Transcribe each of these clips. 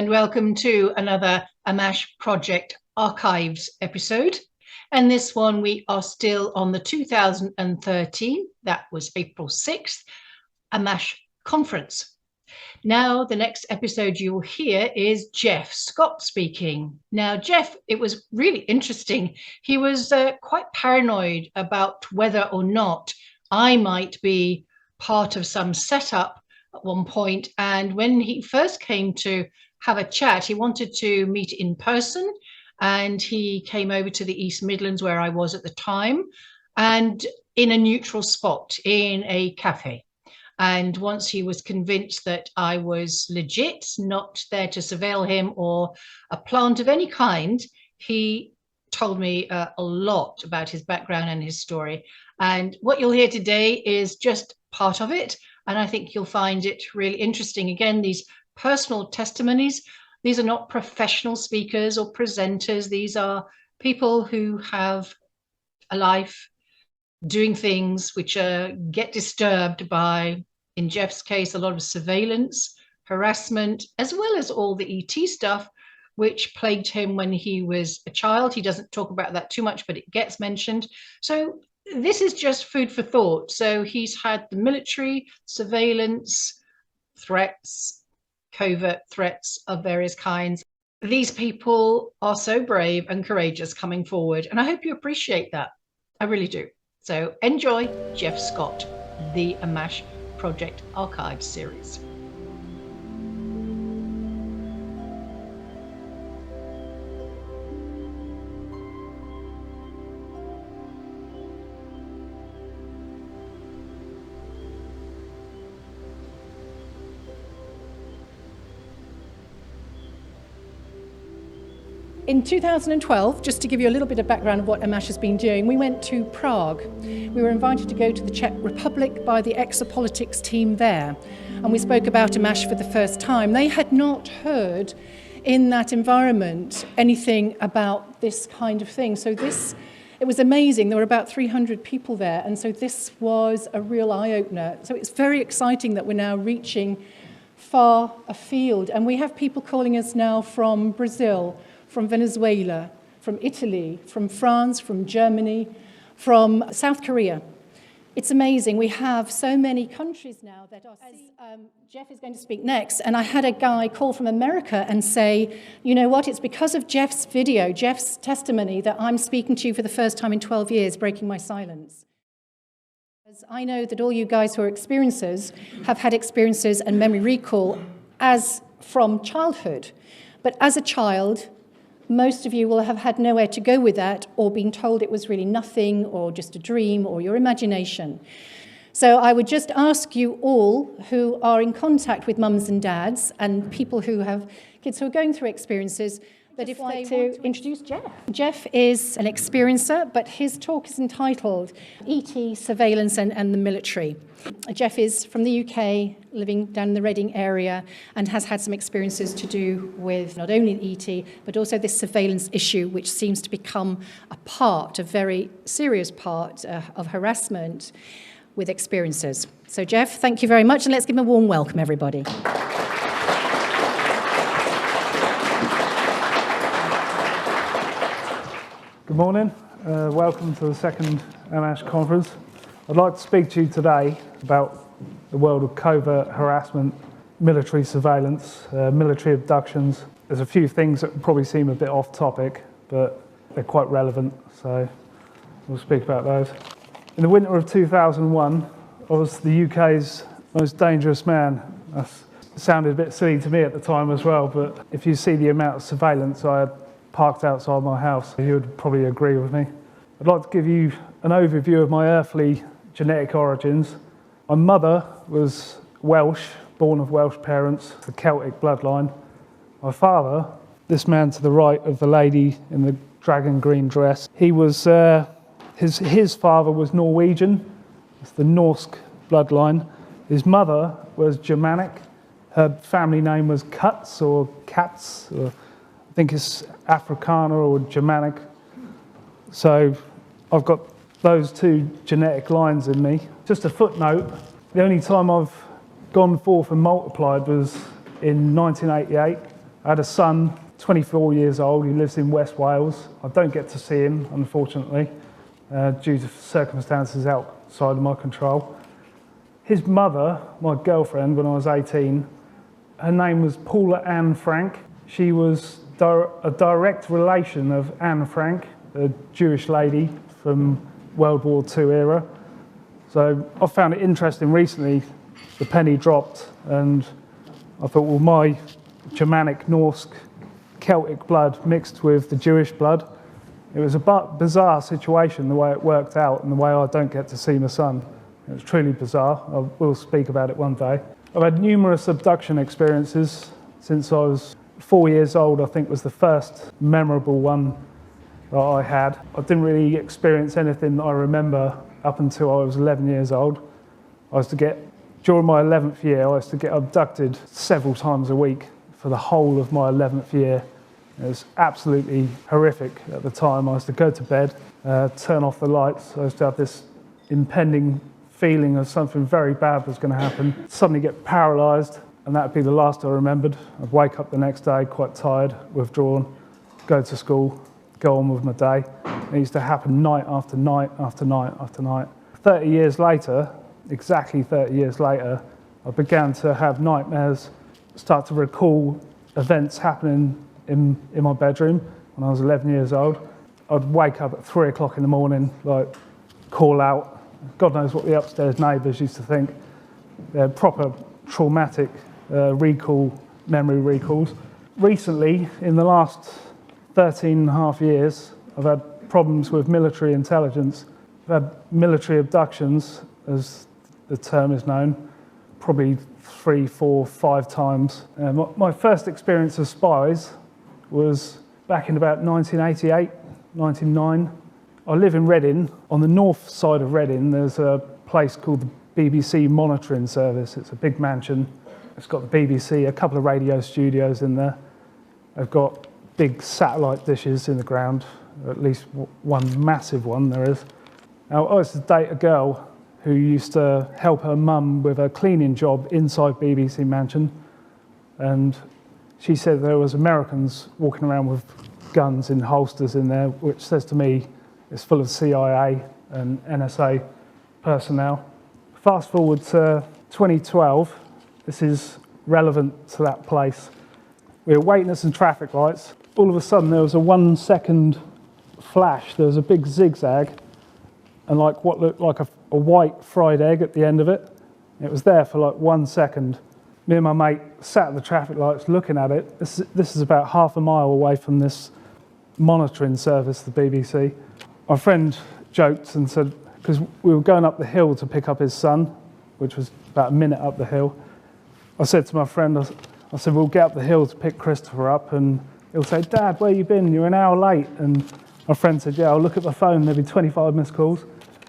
and welcome to another Ammach Project Archives episode. And this one we are still on the 2013, that was April 6th, Ammach Conference. Now the next episode you'll hear is Jeff Scott speaking. Now Jeff, it was really interesting. He was quite paranoid about whether or not I might be part of some setup at one point, and when he first came to have a chat, he wanted to meet in person, and he came over to the East Midlands where I was at the time, and in a neutral spot in a cafe. And once he was convinced that I was legit, not there to surveil him or a plant of any kind, he told me a lot about his background and his story. And what you'll hear today is just part of it. And I think you'll find it really interesting. Again, these personal testimonies, these are not professional speakers or presenters. These are people who have a life doing things which get disturbed by, in Jeff's case, a lot of surveillance, harassment, as well as all the ET stuff, which plagued him when he was a child. He doesn't talk about that too much, but it gets mentioned. So this is just food for thought. So he's had the military, surveillance, threats, covert threats of various kinds. These people are so brave and courageous coming forward, and I hope you appreciate that. I really do. So enjoy Jeff Scott, the Ammach Project Archives series. In 2012, just to give you a little bit of background of what Ammach has been doing, we went to Prague. We were invited to go to the Czech Republic by the exopolitics team there, and we spoke about Ammach for the first time. They had not heard in that environment anything about this kind of thing. So it was amazing. There were about 300 people there, and so this was a real eye-opener. So it's very exciting that we're now reaching far afield, and we have people calling us now from Brazil, from Venezuela, from Italy, from France, from Germany, from South Korea. It's amazing. We have so many countries now that are... Jeff is going to speak next, and I had a guy call from America and say, you know what, it's because of Jeff's video, Jeff's testimony, that I'm speaking to you for the first time in 12 years, breaking my silence. As I know that all you guys who are experiencers have had experiences and memory recall as from childhood, but as a child, most of you will have had nowhere to go with that, or been told it was really nothing, or just a dream, or your imagination. So I would just ask you all who are in contact with mums and dads, and people who have kids who are going through experiences, that if they want to introduce Jeff. Jeff is an experiencer, but his talk is entitled ET, Surveillance and the Military. Jeff is from the UK, living down in the Reading area, and has had some experiences to do with not only ET, but also this surveillance issue, which seems to become a very serious part of harassment with experiencers. So Jeff, thank you very much, and let's give him a warm welcome, everybody. Good morning, welcome to the second Ammach conference. I'd like to speak to you today about the world of covert harassment, military surveillance, military abductions. There's a few things that probably seem a bit off topic, but they're quite relevant, so we'll speak about those. In the winter of 2001, I was the UK's most dangerous man. That sounded a bit silly to me at the time as well, but if you see the amount of surveillance I had parked outside my house, you would probably agree with me. I'd like to give you an overview of my earthly genetic origins. My mother was Welsh, born of Welsh parents, the Celtic bloodline. My father, this man to the right of the lady in the dragon green dress, he was, his father was Norwegian, it's the Norse bloodline. His mother was Germanic. Her family name was Katz or Katz, or I think it's Afrikaner or Germanic. So I've got those two genetic lines in me. Just a footnote, the only time I've gone forth and multiplied was in 1988. I had a son, 24 years old, he lives in West Wales. I don't get to see him, unfortunately, due to circumstances outside of my control. His mother, my girlfriend when I was 18, her name was Paula Anne Frank. She was a direct relation of Anne Frank, a Jewish lady from World War II era. So I found it interesting recently, the penny dropped, and I thought, well, my Germanic, Norse, Celtic blood mixed with the Jewish blood. It was a bizarre situation, the way it worked out and the way I don't get to see my son. It was truly bizarre. I will speak about it one day. I've had numerous abduction experiences since I was 4 years old. I think was the first memorable one that I had. I didn't really experience anything that I remember up until I was 11 years old. During my 11th year, I used to get abducted several times a week for the whole of my 11th year. It was absolutely horrific at the time. I used to go to bed, turn off the lights. I used to have this impending feeling of something very bad was going to happen. Suddenly get paralysed, and that would be the last I remembered. I'd wake up the next day quite tired, withdrawn, go to school, go on with my day. It used to happen night after night after night after night. 30 years later, exactly 30 years later, I began to have nightmares, start to recall events happening in my bedroom when I was 11 years old. I'd wake up at 3 o'clock in the morning, call out. God knows what the upstairs neighbours used to think. They're proper traumatic memory recalls. Recently, in the last 13 and a half years, I've had problems with military intelligence. I've had military abductions, as the term is known, probably 3, 4, 5 times. My first experience of spies was back in about 1988, 1999. I live in Reading. On the north side of Reading, there's a place called the BBC Monitoring Service. It's a big mansion. It's got the BBC, a couple of radio studios in there. They've got big satellite dishes in the ground, or at least one massive one there is. Now, I used to date a girl who used to help her mum with a cleaning job inside BBC Mansion, and she said there was Americans walking around with guns in holsters in there, which says to me it's full of CIA and NSA personnel. Fast forward to 2012, this is relevant to that place. We were waiting at some traffic lights. All of a sudden there was a 1 second flash, there was a big zigzag, and what looked like a white fried egg at the end of it. It was there for 1 second. Me and my mate sat at the traffic lights looking at it. This is about half a mile away from this monitoring service, the BBC. My friend joked and said, because we were going up the hill to pick up his son, which was about a minute up the hill. I said to my friend, I said, we'll get up the hill to pick Christopher up, and he'll say, Dad, where you been? You're an hour late. And my friend said, yeah, I'll look at the phone, there'll be 25 missed calls.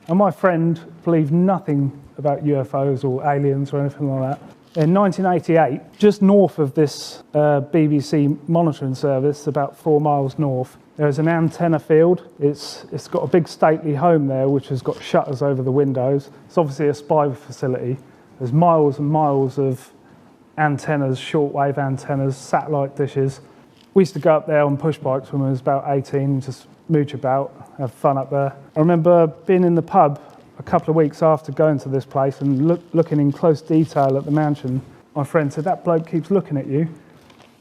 And my friend believed nothing about UFOs or aliens or anything like that. In 1988, just north of this BBC monitoring service, about 4 miles north, there's an antenna field. It's got a big stately home there, which has got shutters over the windows. It's obviously a spy facility. There's miles and miles of antennas, shortwave antennas, satellite dishes. We used to go up there on push bikes when I was about 18, just mooch about, have fun up there. I remember being in the pub a couple of weeks after going to this place and looking in close detail at the mansion. My friend said, that bloke keeps looking at you.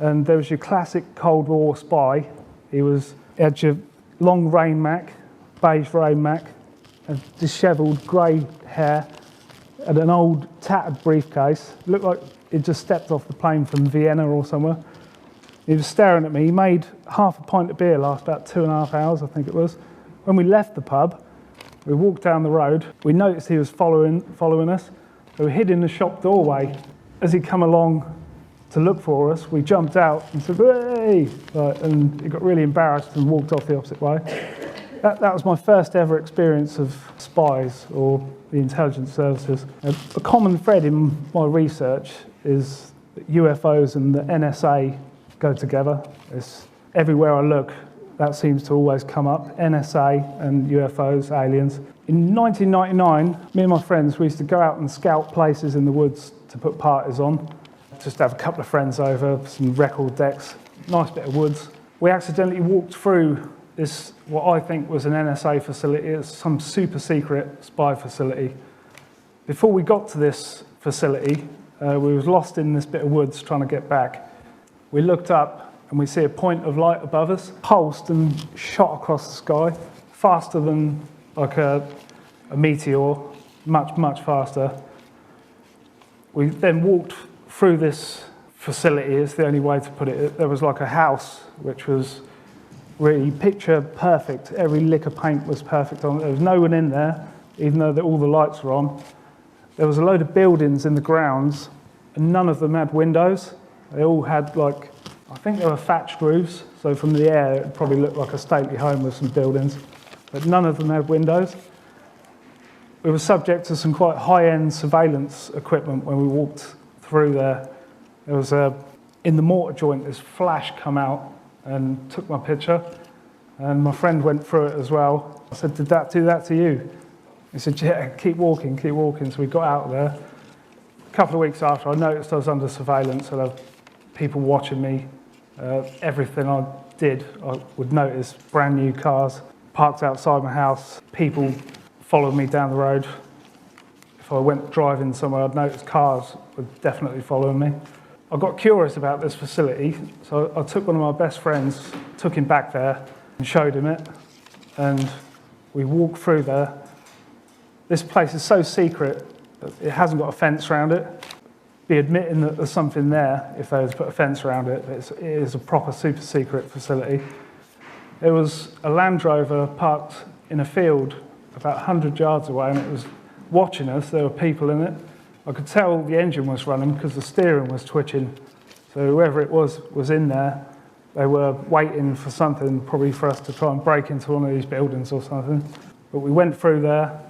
And there was your classic Cold War spy. He had your long rain mac, beige rain mac, a dishevelled grey hair, and an old tattered briefcase. Looked like he'd just stepped off the plane from Vienna or somewhere. He was staring at me. He made half a pint of beer last about 2.5 hours, I think it was. When we left the pub, we walked down the road. We noticed he was following us. So we hid in the shop doorway. As he come along to look for us, we jumped out and said, hey! And he got really embarrassed and walked off the opposite way. That was my first ever experience of spies or the intelligence services. A common thread in my research is that UFOs and the NSA go together. It's everywhere I look, that seems to always come up. NSA and UFOs, aliens. In 1999, me and my friends, we used to go out and scout places in the woods to put parties on. Just have a couple of friends over, some record decks. nice bit of woods. We accidentally walked through this, what I think was an NSA facility. It's some super secret spy facility. Before we got to this facility, we was lost in this bit of woods trying to get back. We looked up and we see a point of light above us, pulsed and shot across the sky, faster than like a meteor, much, much faster. We then walked through this facility, it's the only way to put it. There was like a house which was really picture perfect. Every lick of paint was perfect on it. There was no one in there, even though all the lights were on. There was a load of buildings in the grounds, and none of them had windows. They all had like, I think they were thatched roofs, so from the air it probably looked like a stately home with some buildings, but none of them had windows. We were subject to some quite high-end surveillance equipment when we walked through there. There was in the mortar joint, this flash come out and took my picture, and my friend went through it as well. I said, "Did that do that to you?" He said, "Yeah, keep walking, keep walking." So we got out there. A couple of weeks after, I noticed I was under surveillance, and there were people watching me. Everything I did, I would notice. Brand new cars parked outside my house, people followed me down the road. If I went driving somewhere, I'd notice cars were definitely following me. I got curious about this facility, so I took one of my best friends, took him back there and showed him it, and we walked through there. This place is so secret that it hasn't got a fence around it. Be admitting that there's something there if they had put a fence around it, but it is a proper super secret facility. There was a Land Rover parked in a field about 100 yards away, and it was watching us. There were people in it. I could tell the engine was running because the steering was twitching. So whoever it was in there. They were waiting for something, probably for us to try and break into one of these buildings or something. But we went through there,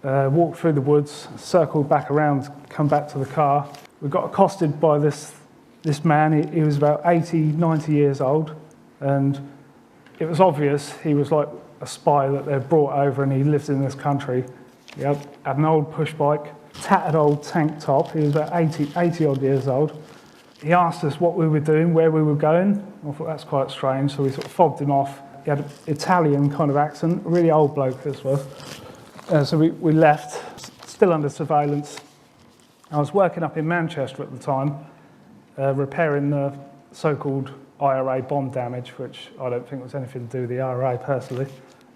walked through the woods, circled back around, come back to the car. We got accosted by this man. He was about 80, 90 years old, and it was obvious he was like a spy that they'd brought over, and he lives in this country. He had an old push bike, tattered old tank top. He was about 80 odd years old. He asked us what we were doing, where we were going. I thought that's quite strange, so we sort of fobbed him off. He had an Italian kind of accent, a really old bloke this was. So we left, still under surveillance. I was working up in Manchester at the time, repairing the so-called IRA bomb damage, which I don't think was anything to do with the IRA personally,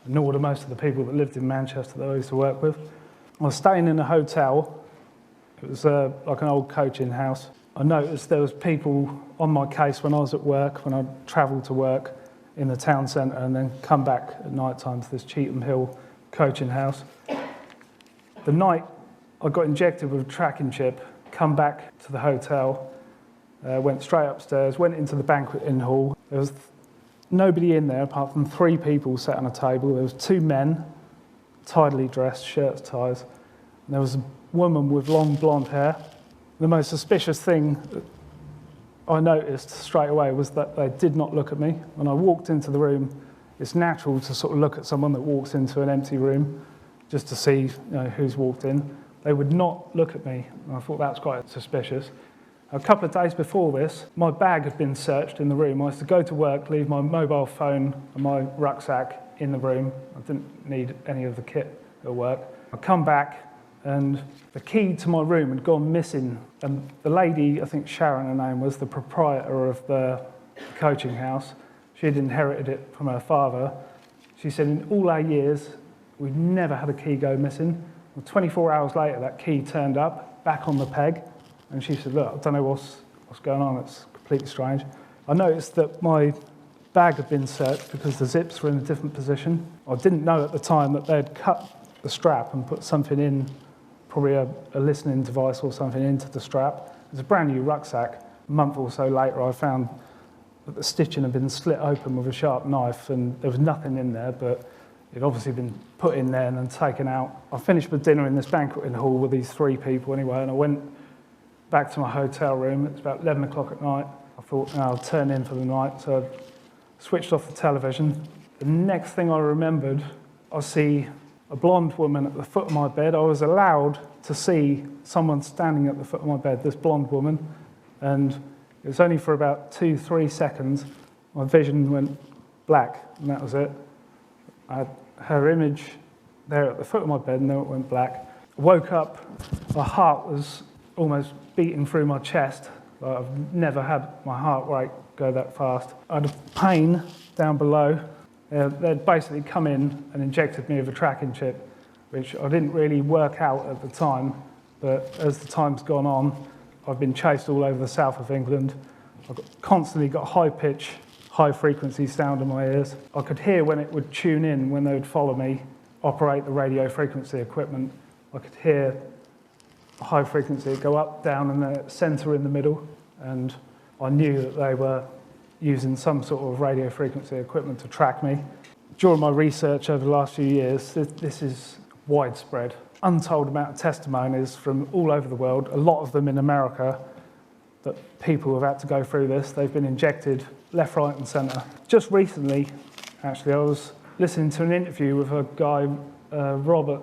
nor do most of the people that lived in Manchester that I used to work with. I was staying in a hotel. It was like an old coaching house. I noticed there was people on my case when I was at work, when I travelled to work in the town centre and then come back at night time to this Cheetham Hill coaching house. The night I got injected with a tracking chip, come back to the hotel, went straight upstairs, went into the banqueting hall. There was nobody in there apart from 3 people sat on a table. There was 2 men, tidily dressed, shirts, ties. And there was a woman with long blonde hair. The most suspicious thing I noticed straight away was that they did not look at me. When I walked into the room, it's natural to sort of look at someone that walks into an empty room just to see who's walked in. They would not look at me, and I thought that's quite suspicious. A couple of days before this, my bag had been searched in the room. I used to go to work, leave my mobile phone and my rucksack in the room. I didn't need any of the kit at work. I come back, and the key to my room had gone missing. And the lady, I think Sharon her name was, the proprietor of the coaching house, she had inherited it from her father. She said in all our years, we'd never had a key go missing. Well, 24 hours later, that key turned up, back on the peg. And she said, look, I don't know what's going on, it's completely strange. I noticed that my bag had been searched because the zips were in a different position. I didn't know at the time that they'd cut the strap and put something in, probably a listening device or something into the strap. It was a brand new rucksack. A month or so later, I found that the stitching had been slit open with a sharp knife, and there was nothing in there, but it'd obviously been put in there and then taken out. I finished my dinner in this banqueting hall with these 3 people anyway, and I went back to my hotel room. It was about 11 o'clock at night. I thought, I'll turn in for the night, so I switched off the television. The next thing I remembered, I see a blonde woman at the foot of my bed. I was allowed to see someone standing at the foot of my bed, this blonde woman, and It was only for about 2-3 seconds. My vision went black, and that was it. I had her image there at the foot of my bed, and then it went black. I woke up, my heart was almost beating through my chest. I've never had my heart rate go that fast. I had a pain down below. They'd basically come in and injected me with a tracking chip, which I didn't really work out at the time, but as the time's gone on, I've been chased all over the south of England. I've constantly got high-pitch, high-frequency sound in my ears. I could hear when it would tune in, when they would follow me, operate the radio frequency equipment. I could hear high frequency go up, down, and the centre in the middle, and I knew that they were using some sort of radio frequency equipment to track me. During my research over the last few years, this is widespread. Untold amount of testimonies from all over the world, a lot of them in America, that people have had to go through this. They've been injected left, right, and centre. Just recently, actually, I was listening to an interview with a guy, Robert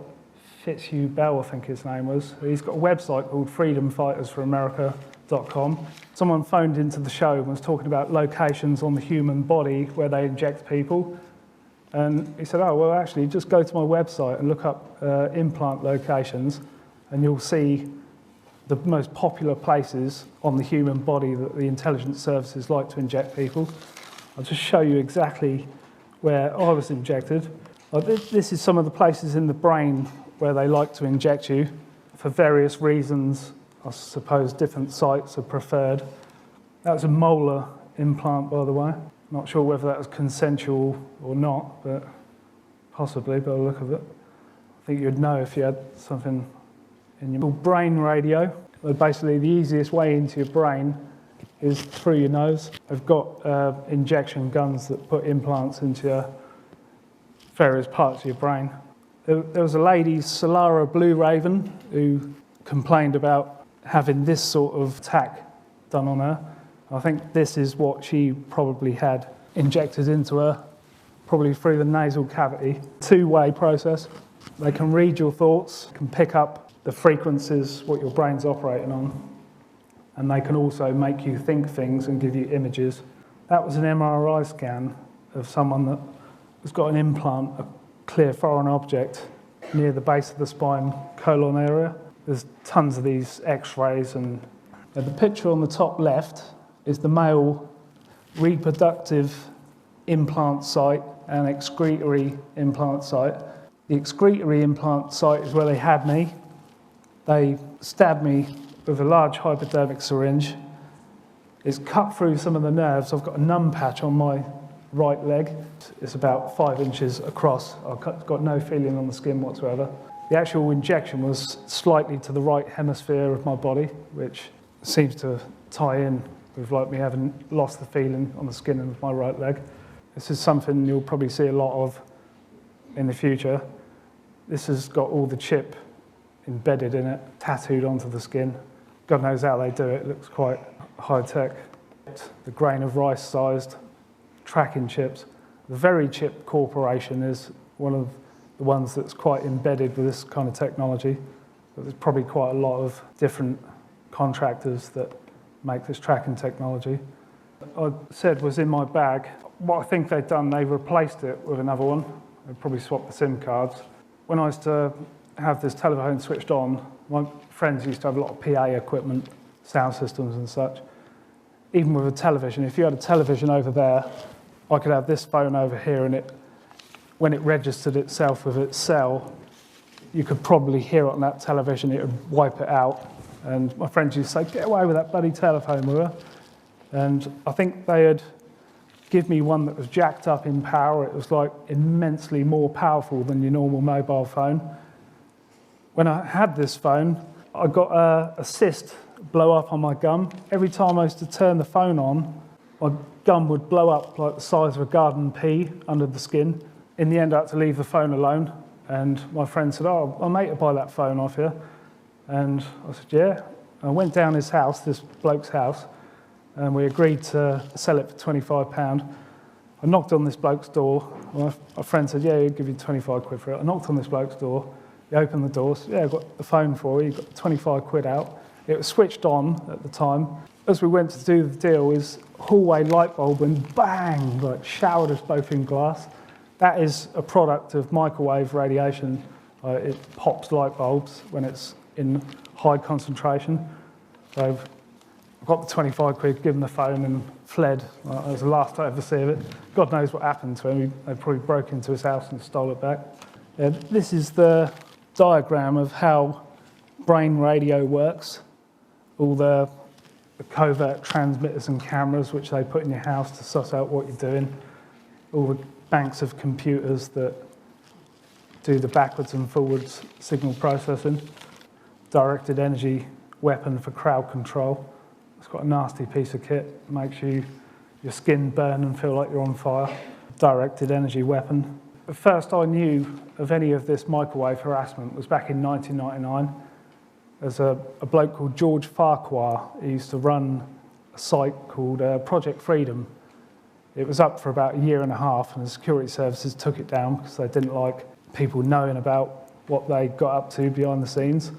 Fitzhugh Bell, I think his name was. He's got a website called freedomfightersforamerica.com. Someone phoned into the show and was talking about locations on the human body where they inject people. And he said, oh, well, actually, just go to my website and look up implant locations, and you'll see the most popular places on the human body that the intelligence services like to inject people. I'll just show you exactly where I was injected. This is some of the places in the brain where they like to inject you for various reasons. I suppose different sites are preferred. That was a molar implant, by the way. Not sure whether that was consensual or not, but possibly by the look of it. I think you'd know if you had something in your brain radio. But basically, the easiest way into your brain is through your nose. I've got injection guns that put implants into your various parts of your brain. There was a lady, Solara Blue Raven, who complained about having this sort of attack done on her. I think this is what she probably had injected into her, probably through the nasal cavity. Two-way process. They can read your thoughts, can pick up the frequencies, what your brain's operating on, and they can also make you think things and give you images. That was an MRI scan of someone that has got an implant, a clear foreign object, near the base of the spine colon area. There's tons of these x-rays, and the picture on the top left is the male reproductive implant site and excretory implant site. The excretory implant site is where they had me. They stabbed me with a large hypodermic syringe. It's cut through some of the nerves. I've got a numb patch on my right leg. It's about 5 inches across. I've got no feeling on the skin whatsoever. The actual injection was slightly to the right hemisphere of my body, which seems to tie in with like me having lost the feeling on the skin of my right leg. This is something you'll probably see a lot of in the future. This has got all the chip embedded in it, tattooed onto the skin. God knows how they do it. It looks quite high tech. The grain of rice sized tracking chips. The Very Chip Corporation is one of the ones that's quite embedded with this kind of technology. But there's probably quite a lot of different contractors that make this tracking technology. I said was in my bag. What I think they've done, they've replaced it with another one. They probably swapped the SIM cards. When I used to have this telephone switched on, my friends used to have a lot of PA equipment, sound systems and such. Even with a television, if you had a television over there, I could have this phone over here, and when it registered itself with its cell, you could probably hear it on that television, it would wipe it out. And my friends used to say, get away with that bloody telephone, will you? And I think they had given me one that was jacked up in power. It was like immensely more powerful than your normal mobile phone. When I had this phone, I got a cyst blow up on my gum. Every time I used to turn the phone on, my gum would blow up like the size of a garden pea under the skin. In the end, I had to leave the phone alone. And my friend said, oh, I'll make you buy that phone off you. And I said, yeah. I went down his house, this bloke's house, and we agreed to sell it for £25. I knocked on this bloke's door. My friend said, yeah, he'll give you 25 quid for it. I knocked on this bloke's door. He opened the door, said, yeah, I've got the phone for you. He got 25 quid out. It was switched on at the time. as we went to do the deal, his hallway light bulb went bang, like showered us both in glass. That is a product of microwave radiation. It pops light bulbs when it's in high concentration. So I got the 25 quid, given the phone and fled. That was the last I ever see of it. God knows what happened to him. They probably broke into his house and stole it back. This is the diagram of how brain radio works. All the covert transmitters and cameras which they put in your house to suss out what you're doing. All the banks of computers that do the backwards and forwards signal processing. Directed energy weapon for crowd control. It's got a nasty piece of kit. Makes your skin burn and feel like you're on fire. Directed energy weapon. The first I knew of any of this microwave harassment was back in 1999. There's a bloke called George Farquhar. He used to run a site called Project Freedom. It was up for about a year and a half, and the security services took it down because they didn't like people knowing about what they got up to behind the scenes.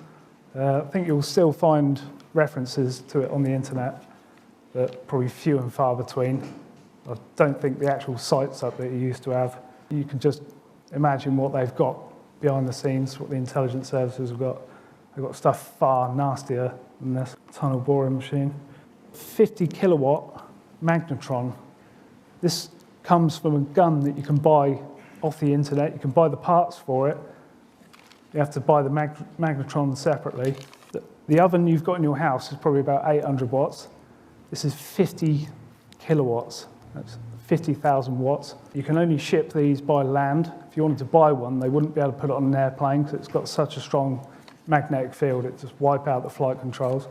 I think you'll still find references to it on the internet, but probably few and far between. I don't think the actual site's up that you used to have. You can just imagine what they've got behind the scenes, what the intelligence services have got. They've got stuff far nastier than this tunnel boring machine. 50 kilowatt magnetron. This comes from a gun that you can buy off the internet. You can buy the parts for it. You have to buy the magnetron separately. The oven you've got in your house is probably about 800 watts. This is 50 kilowatts. That's 50,000 watts. You can only ship these by land. If you wanted to buy one, they wouldn't be able to put it on an airplane because it's got such a strong magnetic field, it just wipe out the flight controls,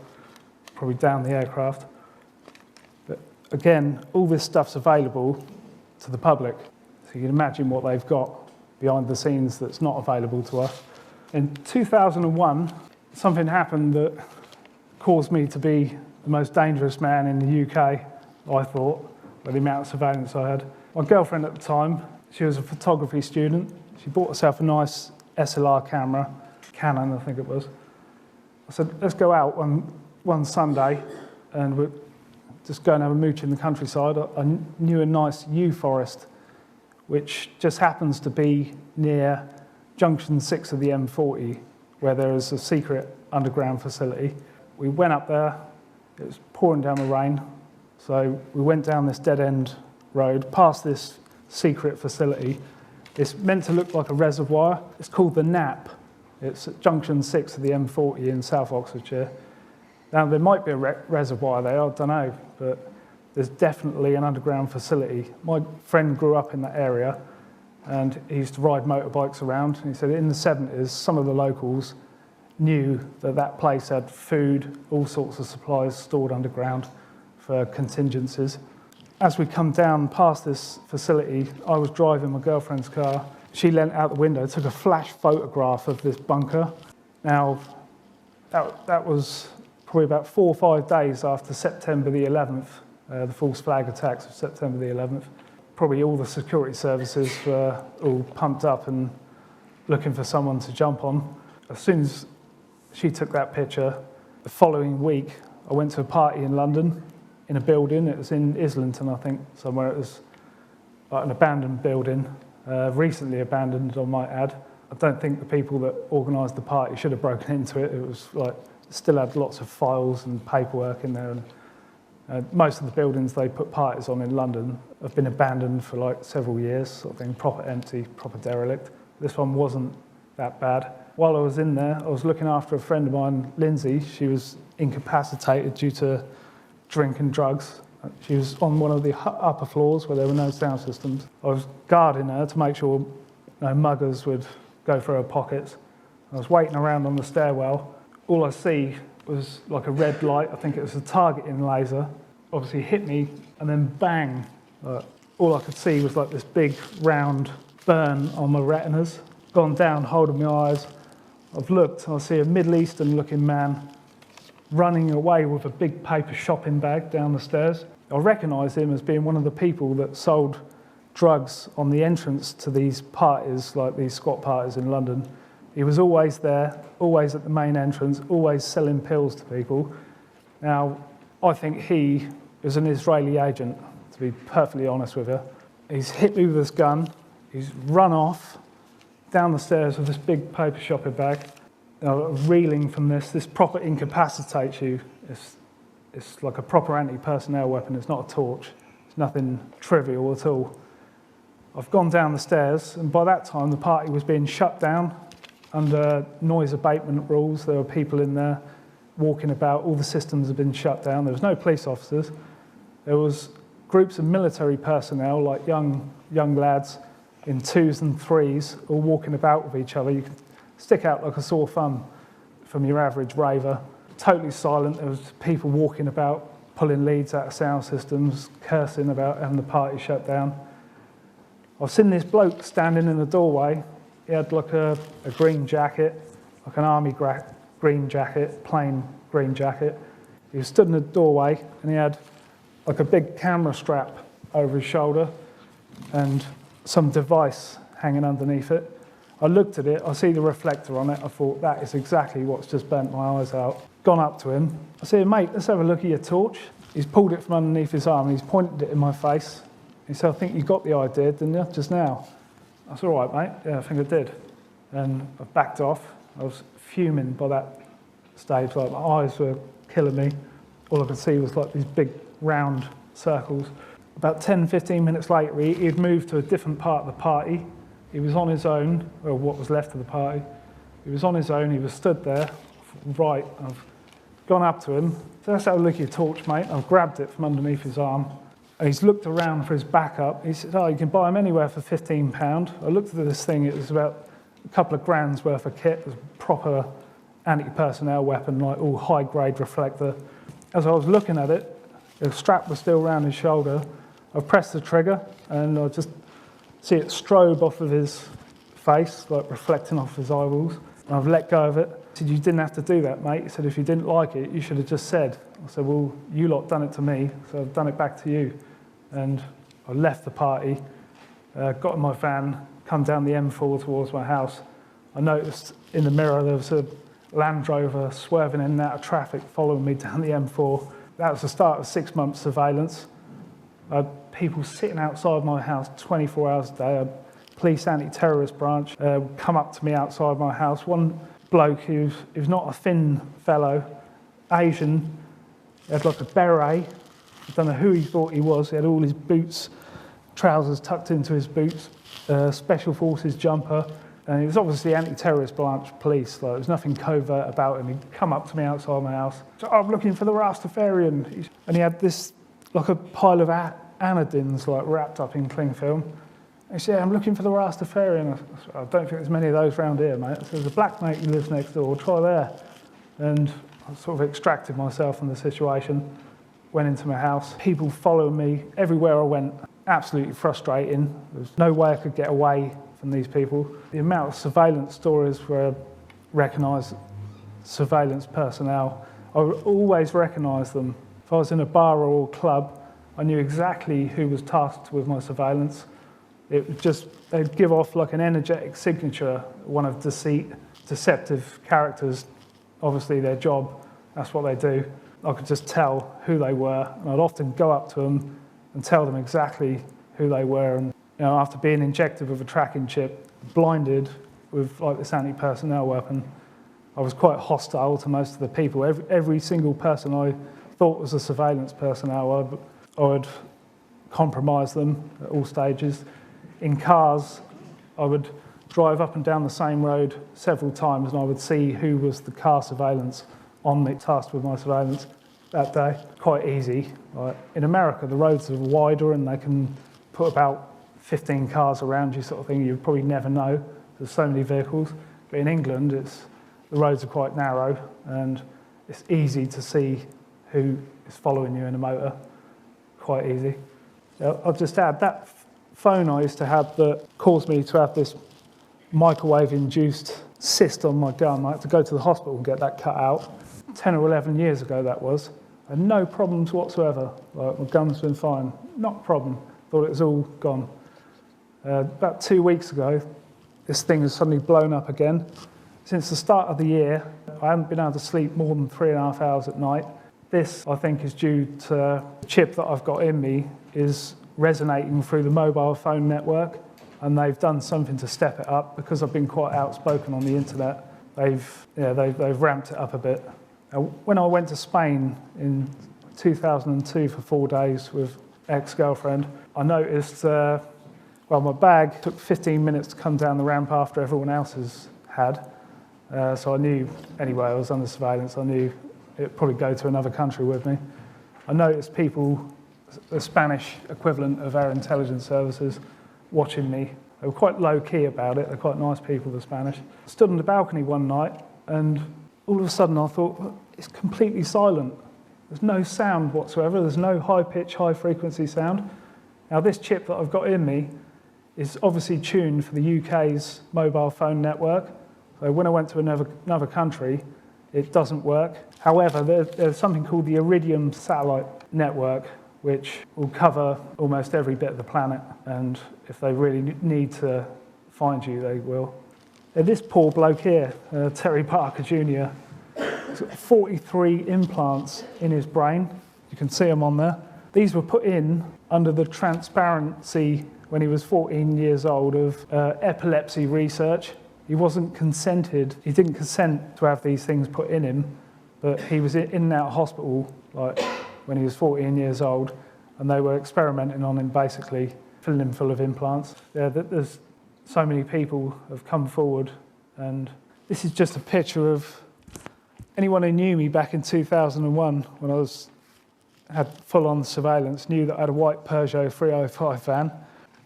probably down the aircraft. But again, all this stuff's available to the public. So you can imagine what they've got behind the scenes that's not available to us. In 2001, something happened that caused me to be the most dangerous man in the UK, I thought, with the amount of surveillance I had. My girlfriend at the time, she was a photography student. She bought herself a nice SLR camera, Canon, I think it was. I said, let's go out one Sunday and we'll just go and have a mooch in the countryside. I knew a nice yew forest, which just happens to be near Junction 6 of the M40, where there is a secret underground facility. We went up there, it was pouring down the rain, so we went down this dead-end road, past this secret facility. It's meant to look like a reservoir. It's called the Nap. It's at Junction 6 of the M40 in South Oxfordshire. Now, there might be a reservoir there, I don't know, but there's definitely an underground facility. My friend grew up in that area, and he used to ride motorbikes around, and he said in the 70s, some of the locals knew that that place had food, all sorts of supplies stored underground for contingencies. As we come down past this facility, I was driving my girlfriend's car. She leant out the window, took a flash photograph of this bunker. Now, that was probably about 4 or 5 days after September the 11th, the false flag attacks of September the 11th. Probably all the security services were all pumped up and looking for someone to jump on. As soon as she took that picture, the following week, I went to a party in London in a building. It was in Islington, I think, somewhere. It was like an abandoned building. Recently abandoned, I might add. I don't think the people that organised the party should have broken into it. It was like, still had lots of files and paperwork in there. And most of the buildings they put parties on in London have been abandoned for like several years, sort of thing, proper empty, proper derelict. This one wasn't that bad. While I was in there, I was looking after a friend of mine, Lindsay. She was incapacitated due to drink and drugs. She was on one of the upper floors where there were no sound systems. I was guarding her to make sure no muggers would go through her pockets. I was waiting around on the stairwell. All I see was like a red light. I think it was a targeting laser. Obviously hit me and then bang. All I could see was like this big round burn on my retinas. Gone down, holding my eyes. I've looked and I see a Middle Eastern looking man running away with a big paper shopping bag down the stairs. I recognise him as being one of the people that sold drugs on the entrance to these parties, like these squat parties in London. He was always there, always at the main entrance, always selling pills to people. Now, I think he is an Israeli agent, to be perfectly honest with you. He's hit me with his gun, he's run off down the stairs with this big paper shopping bag, reeling from this proper incapacitates you. It's like a proper anti-personnel weapon, it's not a torch, it's nothing trivial at all. I've gone down the stairs, and by that time the party was being shut down under noise abatement rules. There were people in there walking about, all the systems had been shut down, there was no police officers. There was groups of military personnel, like young lads in 2s and 3s, all walking about with each other. You could stick out like a sore thumb from your average raver. Totally silent, there was people walking about, pulling leads out of sound systems, cursing about having the party shut down. I've seen this bloke standing in the doorway. He had like a green jacket, like an army green jacket, plain green jacket. He was stood in the doorway and he had like a big camera strap over his shoulder and some device hanging underneath it. I looked at it, I see the reflector on it, I thought that is exactly what's just burnt my eyes out. Gone up to him, I said, mate, let's have a look at your torch. He's pulled it from underneath his arm and he's pointed it in my face. He said, I think you got the idea, didn't you, just now? I said, all right, mate, yeah, I think I did. And I backed off. I was fuming by that stage, like my eyes were killing me. All I could see was like these big round circles. About 10, 15 minutes later, he'd moved to a different part of the party. He was on his own, or what was left of the party. He was on his own, he was stood there. Right, I've gone up to him. So let's have a look at your torch, mate. I've grabbed it from underneath his arm. And he's looked around for his backup. He said, oh, you can buy them anywhere for £15. I looked at this thing, it was about a couple of grand's worth of kit. It was a proper anti-personnel weapon, like all high-grade reflector. As I was looking at it, the strap was still around his shoulder. I pressed the trigger and I just see it strobe off of his face, like reflecting off his eyeballs. And I've let go of it. He said, you didn't have to do that, mate. He said, if you didn't like it, you should have just said. I said, well, you lot done it to me, so I've done it back to you. And I left the party, got in my van, come down the M4 towards my house. I noticed in the mirror there was a Land Rover swerving in and out of traffic following me down the M4. That was the start of 6 months surveillance. I had people sitting outside my house 24 hours a day. A police anti-terrorist branch come up to me outside my house. One bloke who's not a thin fellow, Asian, he had like a beret. I don't know who he thought he was. He had all his boots, trousers tucked into his boots, special forces jumper. And he was obviously anti-terrorist branch police. Like, there was nothing covert about him. He'd come up to me outside my house. So, I'm looking for the Rastafarian. And he had this, like a pile of anodins, like wrapped up in cling film. And he said, I'm looking for the Rastafarian. I said, I don't think there's many of those around here, mate. So there's a black mate who lives next door. Try there. And I sort of extracted myself from the situation, went into my house. People following me everywhere I went. Absolutely frustrating. There was no way I could get away from these people. The amount of surveillance stories where I recognised surveillance personnel, I would always recognise them. If I was in a bar or a club, I knew exactly who was tasked with my surveillance. It would just, they'd give off like an energetic signature, one of deceit, deceptive characters. Obviously their job, that's what they do. I could just tell who they were, and I'd often go up to them and tell them exactly who they were. And you know, after being injected with a tracking chip, blinded with like this anti-personnel weapon, I was quite hostile to most of the people. Every single person I thought was a surveillance personnel, I would compromise them at all stages. In cars, I would drive up and down the same road several times and I would see who was the car surveillance on me, tasked with my surveillance that day. Quite easy. Like, in America, the roads are wider and they can put about 15 cars around you sort of thing. You'd probably never know. There's so many vehicles. But in England, the roads are quite narrow and it's easy to see who is following you in a motor. Quite easy. I'll just add, that phone I used to have that caused me to have this microwave-induced cyst on my gum. I had to go to the hospital and get that cut out. 10 or 11 years ago that was. I had no problems whatsoever. Like, my gum's been fine. Not a problem. Thought it was all gone. About 2 weeks ago, this thing has suddenly blown up again. Since the start of the year, I haven't been able to sleep more than 3.5 hours at night. This, I think, is due to the chip that I've got in me is resonating through the mobile phone network, and they've done something to step it up. Because I've been quite outspoken on the internet, they've ramped it up a bit. When I went to Spain in 2002 for 4 days with ex-girlfriend, I noticed, my bag took 15 minutes to come down the ramp after everyone else's had. So I knew, anyway, I was under surveillance, I knew it'd probably go to another country with me. I noticed people, the Spanish equivalent of our intelligence services, watching me. They were quite low-key about it, they're quite nice people, the Spanish. I stood on the balcony one night, and all of a sudden I thought, well, it's completely silent. There's no sound whatsoever, there's no high-pitch, high-frequency sound. Now this chip that I've got in me is obviously tuned for the UK's mobile phone network. So when I went to another country, it doesn't work. However, there's something called the Iridium satellite network, which will cover almost every bit of the planet. And if they really need to find you, they will. This poor bloke here, Terry Parker Jr., he's got 43 implants in his brain. You can see them on there. These were put in under the transparency when he was 14 years old of epilepsy research. He wasn't consented, he didn't consent to have these things put in him, but he was in and out of hospital when he was 14 years old, and they were experimenting on him, basically filling him full of implants. There's so many people have come forward, and this is just a picture of anyone who knew me back in 2001 when I had full-on surveillance, knew that I had a white Peugeot 305 van.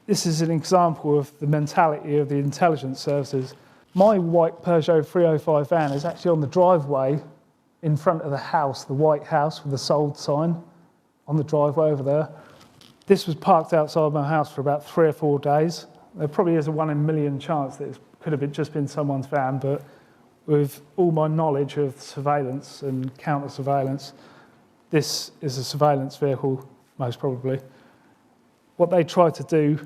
This is an example of the mentality of the intelligence services. My white Peugeot 305 van is actually on the driveway in front of the house, the White House with the sold sign on the driveway over there. This was parked outside my house for about 3 or 4 days. There probably is a 1 in a million chance that it could have just been someone's van, but with all my knowledge of surveillance and counter-surveillance, this is a surveillance vehicle, most probably. What they try to do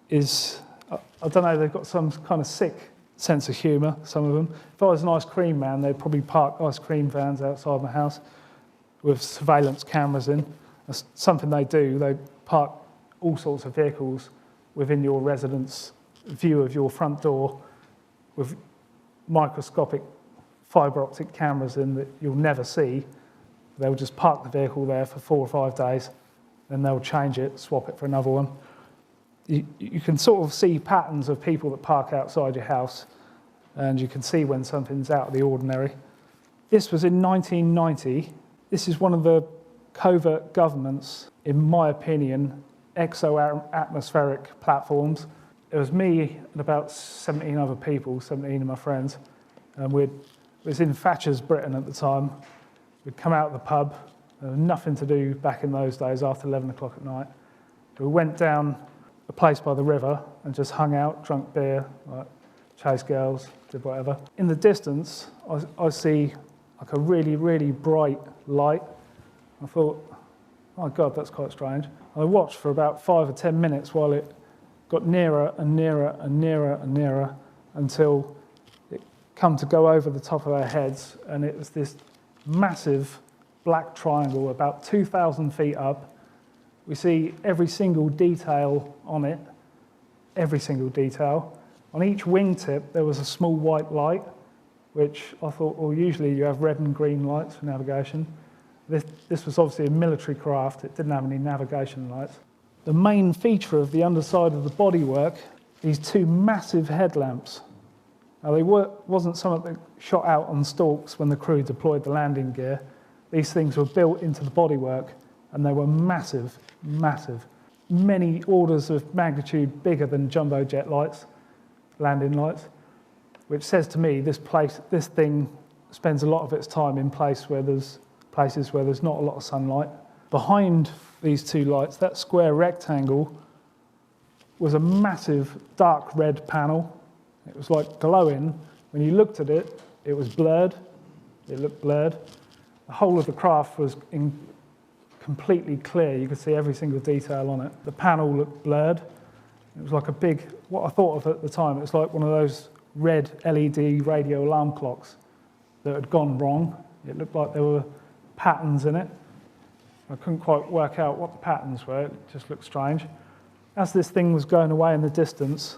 is, I don't know, they've got some kind of sick sense of humour, some of them. If I was an ice cream man, they'd probably park ice cream vans outside my house with surveillance cameras in. That's something they do. They park all sorts of vehicles within your residence view of your front door with microscopic fibre optic cameras in that you'll never see. They'll just park the vehicle there for 4 or 5 days, then they'll change it, swap it for another one. You can sort of see patterns of people that park outside your house, and you can see when something's out of the ordinary. This was in 1990. This is one of the covert government's, in my opinion, exo-atmospheric platforms. It was me and about 17 other people, 17 of my friends, and it was in Thatcher's Britain at the time. We'd come out of the pub, there was nothing to do back in those days after 11 o'clock at night. We went down a place by the river and just hung out, drunk beer, chased girls, did whatever. In the distance, I see like a really, really bright light. I thought, oh God, that's quite strange. I watched for about 5 or 10 minutes while it got nearer and nearer and nearer and nearer until it come to go over the top of our heads, and it was this massive black triangle about 2,000 feet up. We see every single detail on it, every single detail. On each wingtip there was a small white light, which I thought, well, usually you have red and green lights for navigation. This was obviously a military craft, it didn't have any navigation lights. The main feature of the underside of the bodywork, these 2 massive headlamps. Now they wasn't something that shot out on stalks when the crew deployed the landing gear. These things were built into the bodywork, and they were massive, massive. Many orders of magnitude bigger than jumbo jet lights, landing lights, which says to me this thing spends a lot of its time in places where there's not a lot of sunlight. Behind these 2 lights, that square rectangle was a massive dark red panel. It was like glowing. When you looked at it, it was blurred. It looked blurred. The whole of the craft was completely clear. You could see every single detail on it. The panel looked blurred. It was like a big, what I thought of at the time, it was like one of those red LED radio alarm clocks that had gone wrong. It looked like there were patterns in it. I couldn't quite work out what the patterns were, it just looked strange. As this thing was going away in the distance,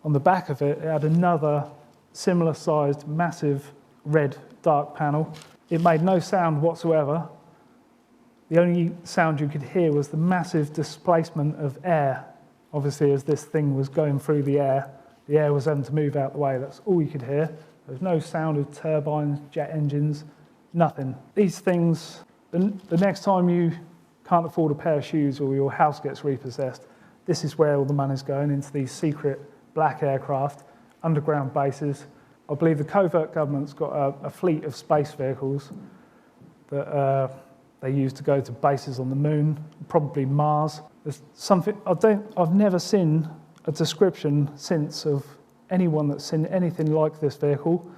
on the back of it, it had another similar sized, massive red dark panel. It made no sound whatsoever. The only sound you could hear was the massive displacement of air. Obviously, as this thing was going through the air was having to move out the way. That's all you could hear. There was no sound of turbines, jet engines, nothing. These things, the next time you can't afford a pair of shoes or your house gets repossessed, this is where all the money's going, into these secret black aircraft, underground bases. I believe the covert government's got a fleet of space vehicles that they use to go to bases on the moon, probably Mars. There's something I've never seen a description since of anyone that's seen anything like this vehicle.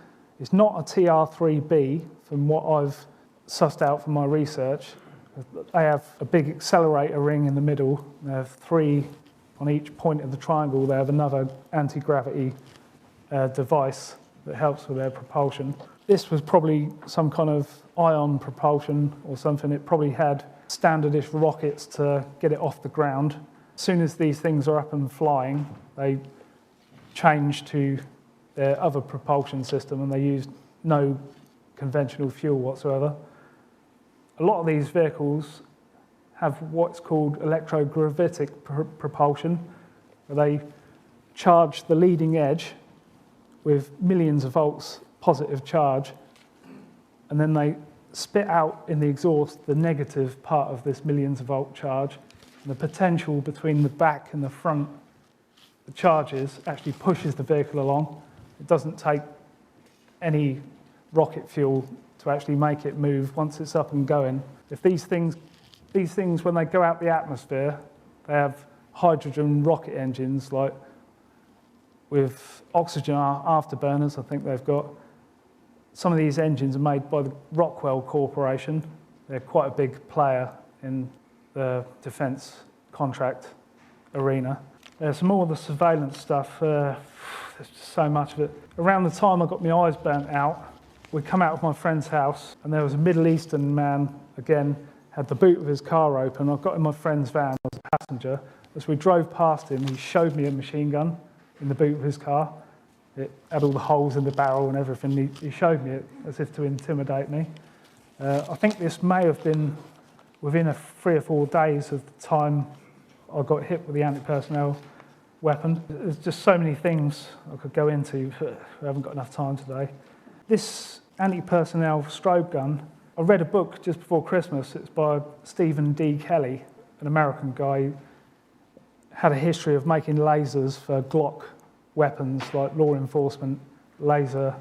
It's not a TR-3B from what I've sussed out from my research. They have a big accelerator ring in the middle. They have 3 on each point of the triangle. They have another anti-gravity device that helps with their propulsion. This was probably some kind of ion propulsion or something. It probably had standardish rockets to get it off the ground. As soon as these things are up and flying, they change to their other propulsion system, and they use no conventional fuel whatsoever. A lot of these vehicles have what's called electrogravitic propulsion, where they charge the leading edge with millions of volts positive charge, and then they spit out in the exhaust the negative part of this millions of volt charge. And the potential between the back and the front, the charges, actually pushes the vehicle along. It doesn't take any rocket fuel to actually make it move once it's up and going. If these things, when they go out the atmosphere, they have hydrogen rocket engines, like with oxygen afterburners, I think they've got. Some of these engines are made by the Rockwell Corporation. They're quite a big player in the defence contract arena. There's some more of the surveillance stuff. There's just so much of it. Around the time I got my eyes burnt out, we'd come out of my friend's house, and there was a Middle Eastern man, again, had the boot of his car open. I got in my friend's van as a passenger. As we drove past him, he showed me a machine gun in the boot of his car. It had all the holes in the barrel and everything. He showed me it as if to intimidate me. I think this may have been within 3 or 4 days of the time I got hit with the anti-personnel weapon. There's just so many things I could go into, but we haven't got enough time today. This anti-personnel strobe gun, I read a book just before Christmas. It's by Stephen D. Kelly, an American guy who had a history of making lasers for Glock weapons like law enforcement, laser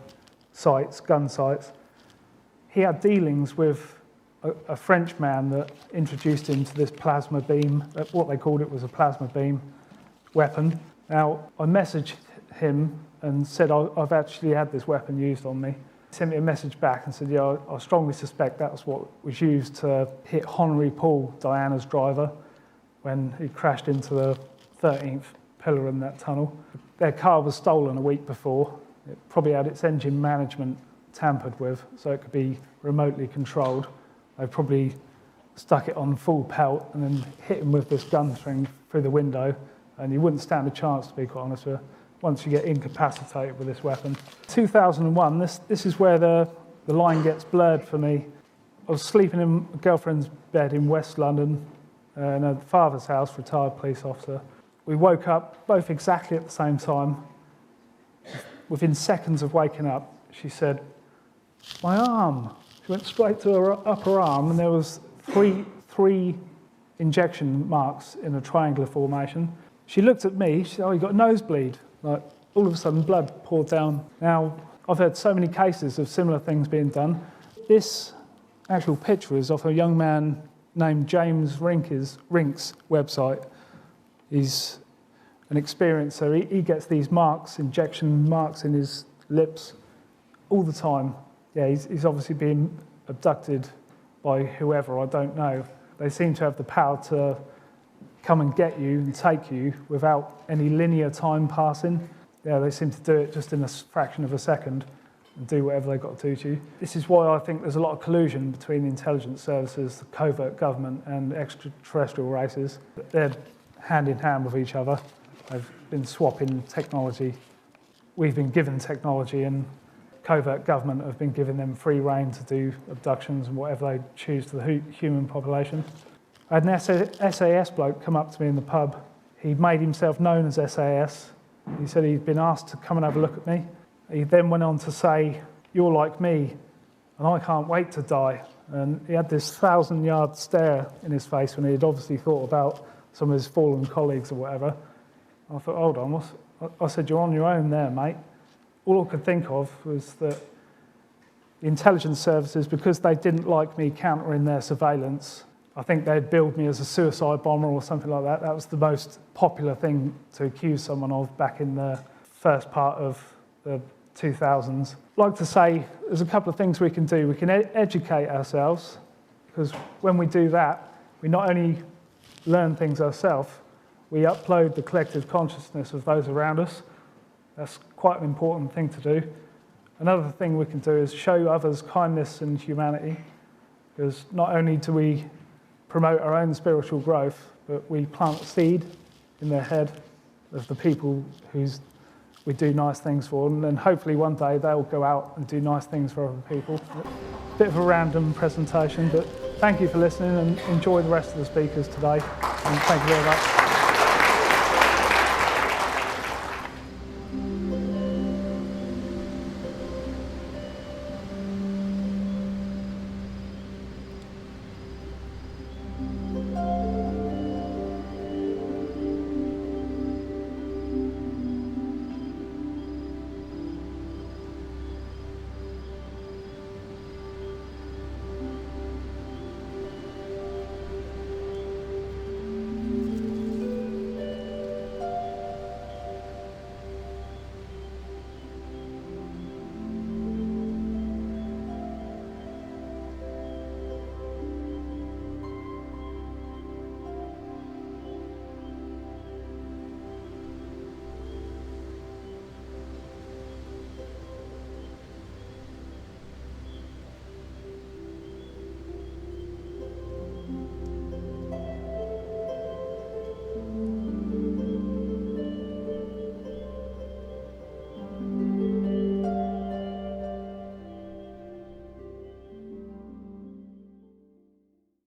sights, gun sights. He had dealings with a French man that introduced him to this plasma beam. What they called it was a plasma beam weapon. Now, I messaged him and said, I've actually had this weapon used on me. He sent me a message back and said, yeah, I strongly suspect that was what was used to hit Henry Paul, Diana's driver, when he crashed into the 13th pillar in that tunnel. Their car was stolen a week before. It probably had its engine management tampered with, so it could be remotely controlled. They probably stuck it on full pelt and then hit him with this gun string through the window, and you wouldn't stand a chance, to be quite honest with you, once you get incapacitated with this weapon. 2001, this is where the line gets blurred for me. I was sleeping in a girlfriend's bed in West London, in her father's house, retired police officer. We woke up both exactly at the same time. Within seconds of waking up, she said, my arm. She went straight to her upper arm, and there was three injection marks in a triangular formation. She looked at me, she said, oh, you got a nosebleed. Like, all of a sudden, blood poured down. Now, I've heard so many cases of similar things being done. This actual picture is of a young man named James Rink's website. He's an experiencer. He gets these marks, injection marks in his lips all the time. Yeah, he's obviously being abducted by whoever, I don't know. They seem to have the power to come and get you and take you without any linear time passing. Yeah, they seem to do it just in a fraction of a second. and do whatever they've got to do to you. This is why I think there's a lot of collusion between the intelligence services, the covert government and extraterrestrial races. They're hand in hand with each other. They've been swapping technology. We've been given technology, and covert government have been giving them free rein to do abductions and whatever they choose to the human population. I had an SAS bloke come up to me in the pub. He made himself known as SAS. He said he'd been asked to come and have a look at me. He then went on to say, "You're like me, and I can't wait to die." And he had this 1,000-yard stare in his face when he'd obviously thought about some of his fallen colleagues or whatever. I thought, hold on, I said, "You're on your own there, mate." All I could think of was that the intelligence services, because they didn't like me countering their surveillance, I think they'd billed me as a suicide bomber or something like that. That was the most popular thing to accuse someone of back in the first part of the 2000s. I'd like to say there's a couple of things we can do. We can educate ourselves, because when we do that, we not only learn things ourselves, we upload the collective consciousness of those around us. That's quite an important thing to do. Another thing we can do is show others kindness and humanity, because not only do we promote our own spiritual growth, but we plant a seed in their head of the people we do nice things for, and then hopefully one day they'll go out and do nice things for other people. Bit of a random presentation, but thank you for listening, and enjoy the rest of the speakers today, and thank you very much.